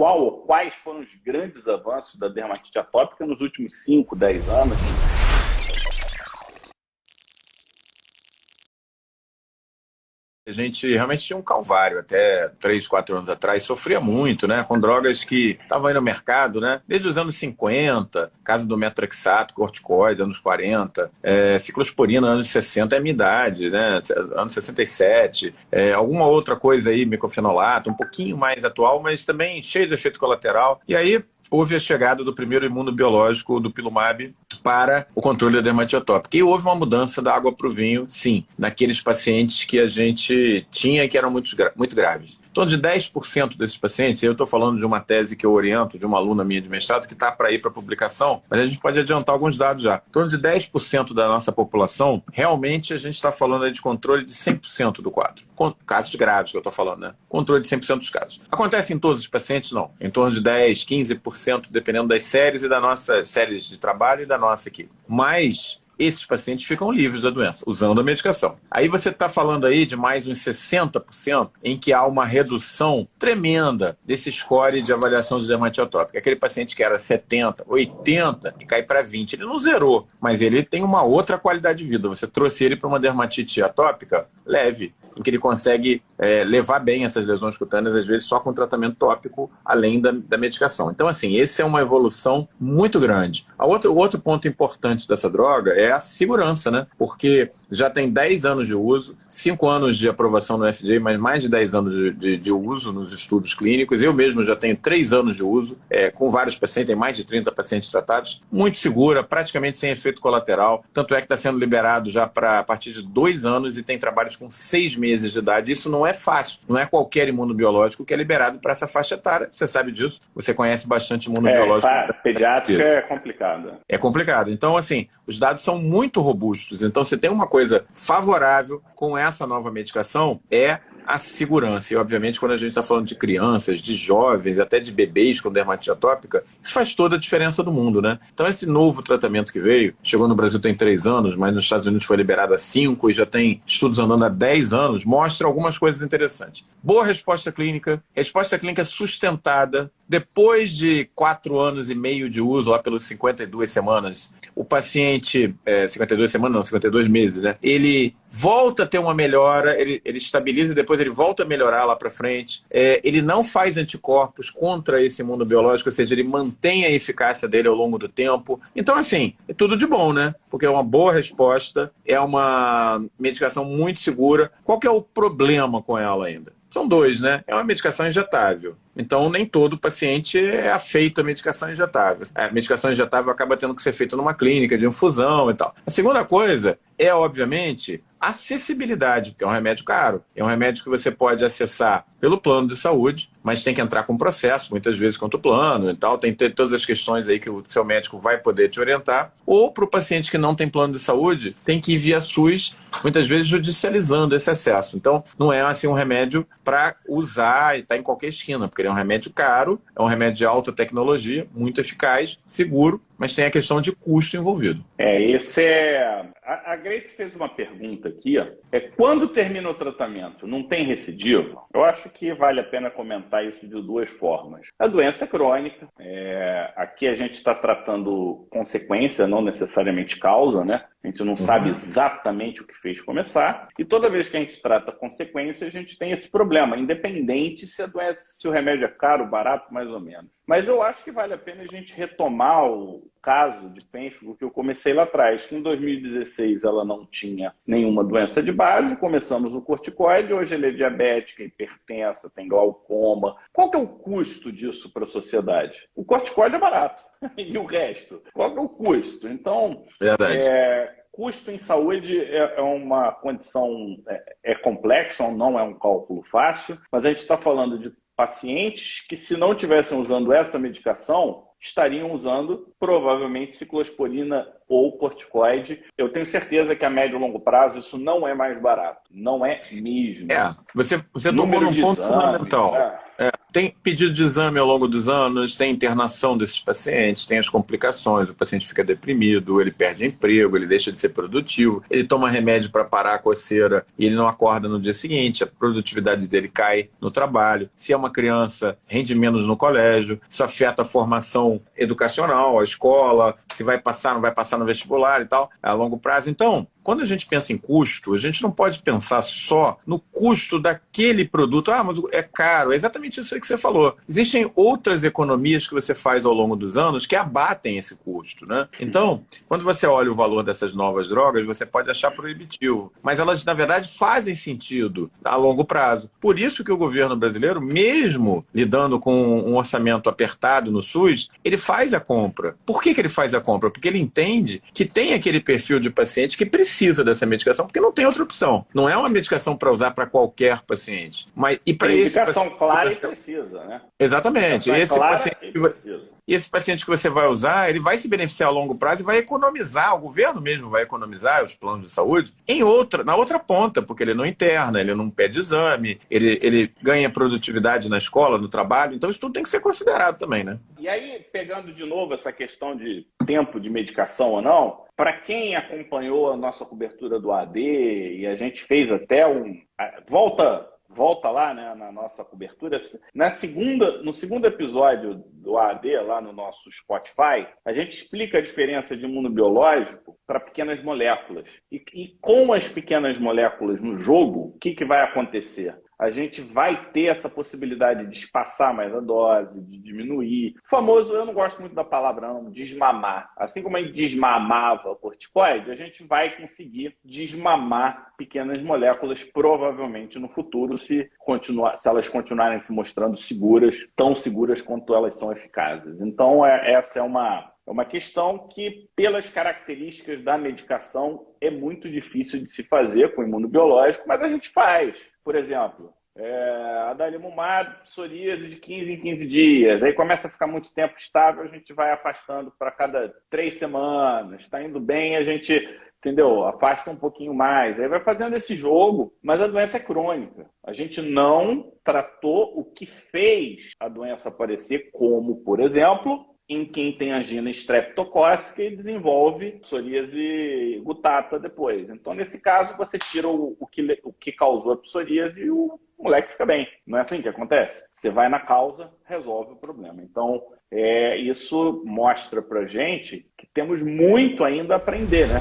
qual ou quais foram os grandes avanços da dermatite atópica nos últimos 5, 10 anos. A gente realmente tinha um calvário até 3, 4 anos atrás, sofria muito, né, com drogas que estavam aí no mercado, né, desde os anos 50, caso do metrexato, corticoide, anos 40, ciclosporina, anos 60, é a minha idade, né, anos 67, alguma outra coisa aí, micofenolato, um pouquinho mais atual, mas também cheio de efeito colateral. E aí houve a chegada do primeiro imunobiológico, do Pilumab, para o controle da dermatite atópica. E houve uma mudança da água para o vinho, sim, naqueles pacientes que a gente tinha que eram muito graves. Então, de 10% desses pacientes, eu estou falando de uma tese que eu oriento, de uma aluna minha de mestrado, que está para ir para publicação, mas a gente pode adiantar alguns dados já. Em torno de 10% da nossa população, realmente a gente está falando aí de controle de 100% do quadro. Casos graves que eu estou falando, né? Controle de 100% dos casos. Acontece em todos os pacientes? Não. Em torno de 10, 15%, dependendo das séries e da nossa séries de trabalho e da nossa aqui. Mas esses pacientes ficam livres da doença, usando a medicação. Aí você está falando aí de mais uns 60% em que há uma redução tremenda desse score de avaliação de dermatite atópica. Aquele paciente que era 70, 80 e cai para 20. Ele não zerou, mas ele tem uma outra qualidade de vida. Você trouxe ele para uma dermatite atópica leve, em que ele consegue levar bem essas lesões cutâneas, às vezes só com tratamento tópico, além da medicação. Então, assim, esse é uma evolução muito grande. O outro ponto importante dessa droga é a segurança, né? Porque já tem 10 anos de uso, 5 anos de aprovação no FDA, mas mais de 10 anos de uso nos estudos clínicos. Eu mesmo já tenho 3 anos de uso, com vários pacientes, tem mais de 30 pacientes tratados. Muito segura, praticamente sem efeito colateral. Tanto é que está sendo liberado já a partir de 2 anos e tem trabalhos com 6 meses de idade. Isso não é fácil, não é qualquer imunobiológico que é liberado para essa faixa etária. Você sabe disso, você conhece bastante imunobiológico. Pediátrica é complicado. É complicado. Então, assim, os dados são muito robustos. Então, você tem uma coisa favorável com essa nova medicação, é a segurança. E, obviamente, quando a gente está falando de crianças, de jovens, até de bebês com dermatite atópica, isso faz toda a diferença do mundo, né? Então, esse novo tratamento que veio, chegou no Brasil tem 3 anos, mas nos Estados Unidos foi liberado há 5 e já tem estudos andando há 10 anos, mostra algumas coisas interessantes. Boa resposta clínica sustentada. Depois de 4 anos e meio de uso, lá pelos 52 semanas, o paciente, 52 meses, né? Ele volta a ter uma melhora, ele estabiliza e depois ele volta a melhorar lá para frente. Ele não faz anticorpos contra esse imunobiológico, ou seja, ele mantém a eficácia dele ao longo do tempo. Então, assim, é tudo de bom, né? Porque é uma boa resposta, é uma medicação muito segura. Qual que é o problema com ela ainda? São 2, né? É uma medicação injetável. Então, nem todo paciente é afeito à medicação injetável. A medicação injetável acaba tendo que ser feita numa clínica de infusão e tal. A segunda coisa é, obviamente, a acessibilidade, porque é um remédio caro. É um remédio que você pode acessar pelo plano de saúde, mas tem que entrar com processo, muitas vezes contra o plano e tal. Tem que ter todas as questões aí que o seu médico vai poder te orientar. Ou para o paciente que não tem plano de saúde, tem que ir via SUS, muitas vezes judicializando esse acesso. Então, não é assim um remédio para usar e estar em qualquer esquina, porque ele é um remédio caro, é um remédio de alta tecnologia, muito eficaz, seguro, mas tem a questão de custo envolvido. A Grace fez uma pergunta aqui, ó. Quando termina o tratamento, não tem recidiva? Eu acho que vale a pena comentar isso de 2 formas. A doença é crônica, aqui a gente está tratando consequência, não necessariamente causa, né? A gente não sabe exatamente o que fez começar, e toda vez que a gente trata consequência, a gente tem esse problema, independente se o remédio é caro, barato, mais ou menos. Mas eu acho que vale a pena a gente retomar o caso de pênfigo que eu comecei lá atrás, que em 2016 ela não tinha nenhuma doença de base, começamos o corticoide, hoje ela é diabética, hipertensa, tem glaucoma. Qual que é o custo disso para a sociedade? O corticoide é barato, e o resto? Qual que é o custo? Então, custo em saúde é uma condição, complexa, não é um cálculo fácil, mas a gente está falando de pacientes que, se não estivessem usando essa medicação, estariam usando provavelmente ciclosporina ou corticoide. Eu tenho certeza que a médio e longo prazo isso não é mais barato. Não é mesmo. Você tocou num ponto fundamental. Tem pedido de exame ao longo dos anos, tem internação desses pacientes, tem as complicações, o paciente fica deprimido, ele perde emprego, ele deixa de ser produtivo, ele toma remédio para parar a coceira e ele não acorda no dia seguinte, a produtividade dele cai no trabalho. Se é uma criança, rende menos no colégio, isso afeta a formação educacional, a escola, se vai passar, não vai passar no vestibular e tal, a longo prazo. Então, quando a gente pensa em custo, a gente não pode pensar só no custo daquele produto. Ah, mas é caro. É exatamente isso aí que você falou. Existem outras economias que você faz ao longo dos anos que abatem esse custo, né? Então, quando você olha o valor dessas novas drogas, você pode achar proibitivo. Mas elas, na verdade, fazem sentido a longo prazo. Por isso que o governo brasileiro, mesmo lidando com um orçamento apertado no SUS, ele faz a compra. Por que ele faz a compra? Porque ele entende que tem aquele perfil de paciente que precisa dessa medicação, porque não tem outra opção. Não é uma medicação para usar para qualquer paciente. Mas, e para esse indicação paciente, clara e precisa, né? exatamente. Esse paciente que você vai usar, ele vai se beneficiar a longo prazo e vai economizar, o governo mesmo vai economizar os planos de saúde na outra ponta, porque ele não interna, ele não pede exame, ele ganha produtividade na escola, no trabalho. Então isso tudo tem que ser considerado também, né? E aí, pegando de novo essa questão de tempo de medicação ou não, para quem acompanhou a nossa cobertura do AD, e a gente fez até volta lá, né, na nossa cobertura. No segundo episódio do AD, lá no nosso Spotify, a gente explica a diferença de imunobiológico para pequenas moléculas. E com as pequenas moléculas no jogo, o que vai acontecer? A gente vai ter essa possibilidade de espaçar mais a dose, de diminuir. O famoso, eu não gosto muito da palavra, não, desmamar. Assim como a gente desmamava o corticoide, a gente vai conseguir desmamar pequenas moléculas, provavelmente no futuro, se elas continuarem se mostrando seguras, tão seguras quanto elas são eficazes. Então, essa é uma questão que, pelas características da medicação, é muito difícil de se fazer com imunobiológico, mas a gente faz. Por exemplo, adalimumab, psoríase de 15 em 15 dias. Aí começa a ficar muito tempo estável, a gente vai afastando para cada 3 semanas. Está indo bem, a gente, entendeu? Afasta um pouquinho mais. Aí vai fazendo esse jogo, mas a doença é crônica. A gente não tratou o que fez a doença aparecer, como, por exemplo, em quem tem angina estreptocócica e desenvolve psoríase gutata depois. Então, nesse caso, você tira o que causou a psoríase e o moleque fica bem. Não é assim que acontece? Você vai na causa, resolve o problema. Então, isso mostra pra gente que temos muito ainda a aprender, né?